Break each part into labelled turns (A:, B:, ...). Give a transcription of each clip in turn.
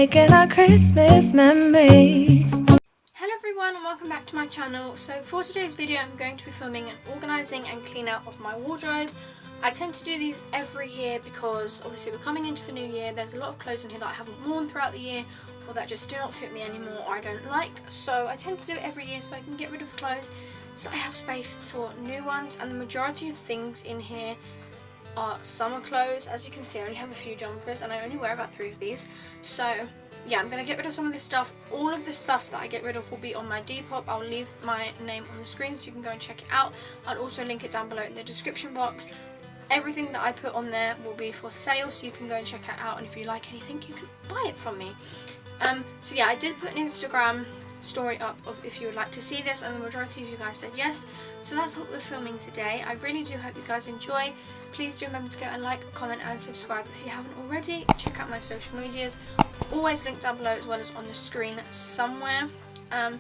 A: making our Christmas memories.
B: Hello everyone and welcome back to my channel. So for today's video I'm going to be filming an organising and clean out of my wardrobe. I tend to do these every year because obviously we're coming into the new year. There's a lot of clothes in here that I haven't worn throughout the year or that just do not fit me anymore or I don't like. So I tend to do it every year so I can get rid of clothes so I have space for new ones, and the majority of things in here are summer clothes. As you can see, I only have a few jumpers and I only wear about 3 of these. So yeah, I'm going to get rid of some of this stuff. All of the stuff that I get rid of will be on my Depop. I'll leave my name on the screen so you can go and check it out. I'll also link it down below in the description box. Everything that I put on there will be for sale, so you can go and check it out, and if you like anything you can buy it from me. So yeah, I did put an Instagram story up of if you would like to see this, and the majority of you guys said yes, so that's what we're filming today. I really do hope you guys enjoy. Please do remember to go and like, comment and subscribe if you haven't already. Check out my social medias, always linked down below as well as on the screen somewhere. And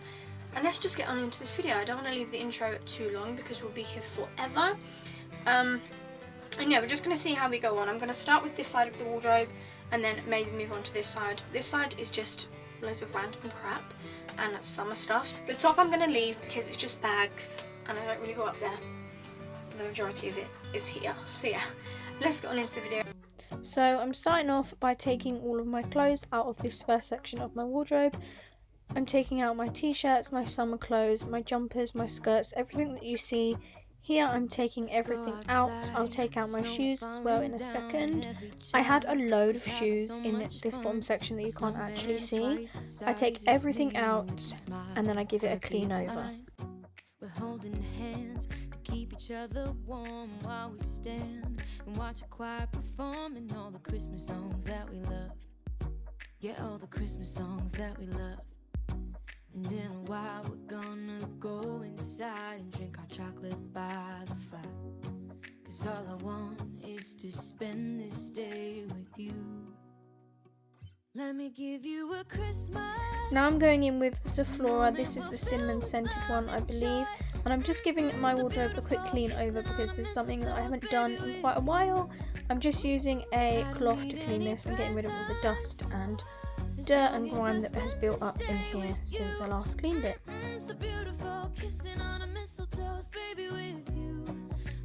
B: let's just get on into this video. I don't want to leave the intro too long because we'll be here forever. And yeah, we're just going to see how we go on. I'm going to start with this side of the wardrobe and then maybe move on to this side. This side is just loads of random crap and summer stuff. The top I'm going to leave because it's just bags and I don't really go up there. The majority of it is here. So yeah, let's get on into the video. So I'm starting off by taking all of my clothes out of this first section of my wardrobe. I'm taking out my t-shirts, my summer clothes, my jumpers, my skirts, everything that you see here. I'm taking everything out. I'll take out my shoes as well in a second. I had a load of shoes in this bottom section that you can't actually see. I take everything out and then I give it a clean over.
C: We're holding hands to keep each other warm while we stand and watch a choir performing all the Christmas songs that we love. Yeah, all the Christmas songs that we love. And in a while we're gonna go inside and drink our chocolate by the fire. 'Cause all I want is to spend this day with you. Let me give you a Christmas.
B: Now I'm going in with Sephora. This is the cinnamon scented one, I believe. And I'm just giving my wardrobe a quick clean over because this is something that I haven't done in quite a while. I'm just using a cloth to clean this and getting rid of all the dust and dirt and grime that has built up in here since I last cleaned it.
C: So beautiful, kissing on a mistletoe, baby, with you.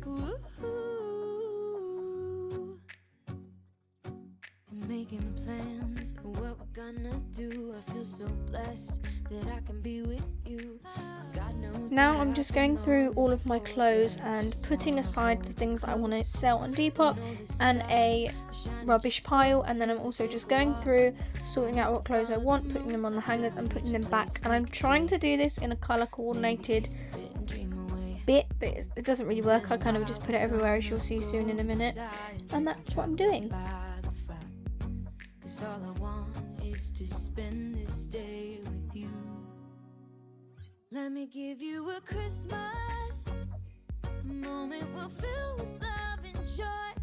C: Ooh. I'm making plans for what we're gonna do. I feel so blessed that I can be with you. 'Cause God knows.
B: Now I'm just going through all of my clothes and putting aside the things that I want to sell on Depop and a rubbish pile, and then I'm also just going through sorting out what clothes I want, putting them on the hangers and putting them back. And I'm trying to do this in a colour coordinated bit, but it doesn't really work. I kind of just put it everywhere, as you'll see soon in a minute, and that's what I'm doing.
C: 'Cause all I want is to spend this day with you. Let me give you a Christmas, a moment we'll fill with love and joy.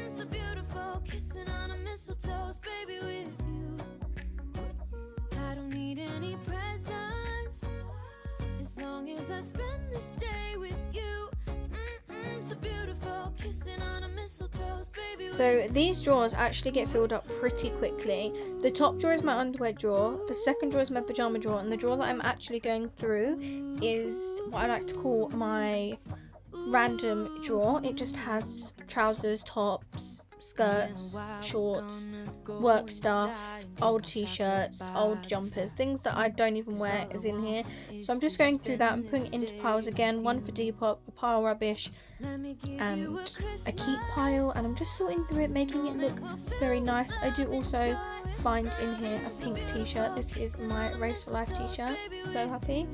C: So beautiful, kissing on a mistletoe, baby, with you. I don't need any presents as long as I spend this day with you. So beautiful, kissing on a mistletoe, baby.
B: So these drawers actually get filled up pretty quickly. The top drawer is my underwear drawer, the second drawer is my pyjama drawer, and the drawer that I'm actually going through is what I like to call my random drawer. It just has trousers, tops, skirts, shorts, work stuff, old t-shirts, old jumpers, things that I don't even wear is in here. So I'm just going through that and putting it into piles again, one for Depop, a pile rubbish, and a keep pile, and I'm just sorting through it, making it look very nice. I do also find in here a pink t-shirt. This is my Race for Life t-shirt. So happy.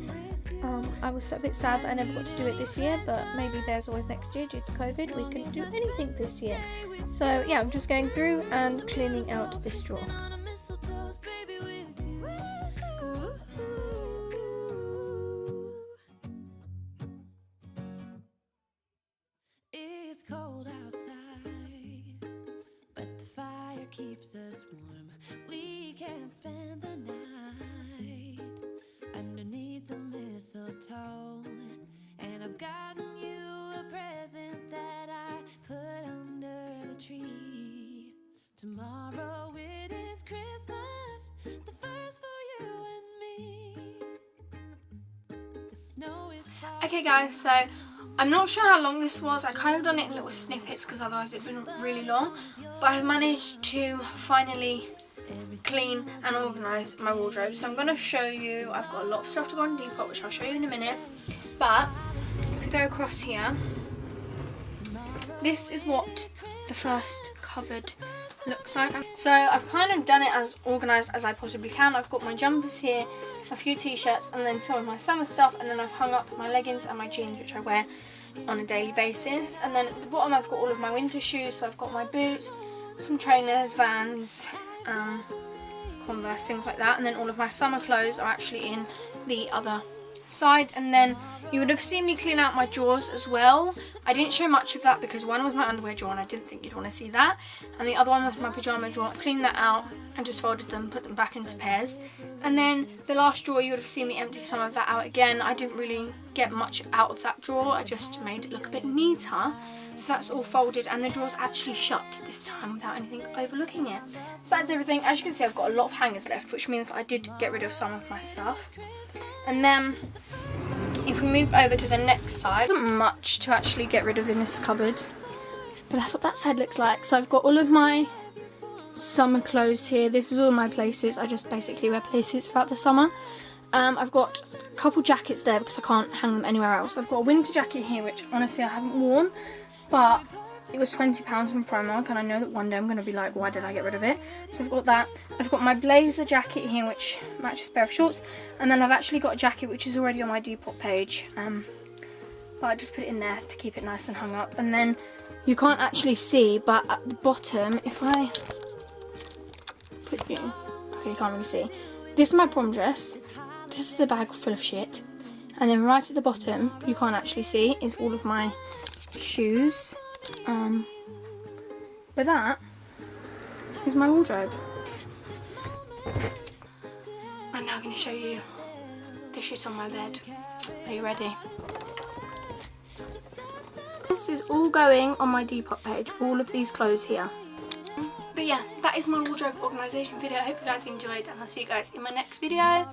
B: I was a bit sad that I never got to do it this year, but maybe there's always next year due to COVID. We couldn't do anything this year. So yeah, I'm just going through and cleaning out this drawer.
C: It's cold outside, but the fire keeps us warm. We can spend the night underneath the mistletoe, and I've gotten you a present that I put under the tree. Tomorrow it is Christmas.
B: Okay guys, so I'm not sure how long this was. I kind of done it in little snippets because otherwise it'd been really long. But I've managed to finally clean and organise my wardrobe. So I'm going to show you. I've got a lot of stuff to go on Depop, which I'll show you in a minute. But if we go across here, this is what the first cupboard looks like. So I've kind of done it as organised as I possibly can. I've got my jumpers here, a few t-shirts, and then some of my summer stuff, and then I've hung up my leggings and my jeans, which I wear on a daily basis. And then at the bottom I've got all of my winter shoes. So I've got my boots, some trainers, Vans, Converse, things like that. And then all of my summer clothes are actually in the other side. And then you would have seen me clean out my drawers as well. I didn't show much of that because one was my underwear drawer and I didn't think you'd want to see that, and the other one was my pyjama drawer. I cleaned that out and just folded them, put them back into pairs. And then the last drawer, you would have seen me empty some of that out again. I didn't really get much out of that drawer. I just made it look a bit neater. So that's all folded, and the drawer's actually shut this time without anything overlooking it. So that's everything. As you can see, I've got a lot of hangers left, which means that I did get rid of some of my stuff. And then if we move over to the next side, there isn't much to actually get rid of in this cupboard, but that's what that side looks like. So I've got all of my summer clothes here. This is all my playsuits. I just basically wear playsuits throughout the summer. I've got a couple jackets there because I can't hang them anywhere else. I've got a winter jacket here, which honestly I haven't worn, but it was £20 from Primark, and I know that one day I'm going to be like, why did I get rid of it? So I've got that. I've got my blazer jacket here, which matches a pair of shorts. And then I've actually got a jacket which is already on my Depop page. But I just put it in there to keep it nice and hung up. And then you can't actually see, but at the bottom, if I put you... Okay, you can't really see. This is my prom dress. This is a bag full of shit. And then right at the bottom, you can't actually see, is all of my shoes. But that is my wardrobe. I'm now going to show you the shit on my bed. Are you ready? This is all going on my Depop page, all of these clothes here. But yeah, that is my wardrobe organisation video. I hope you guys enjoyed, and I'll see you guys in my next video.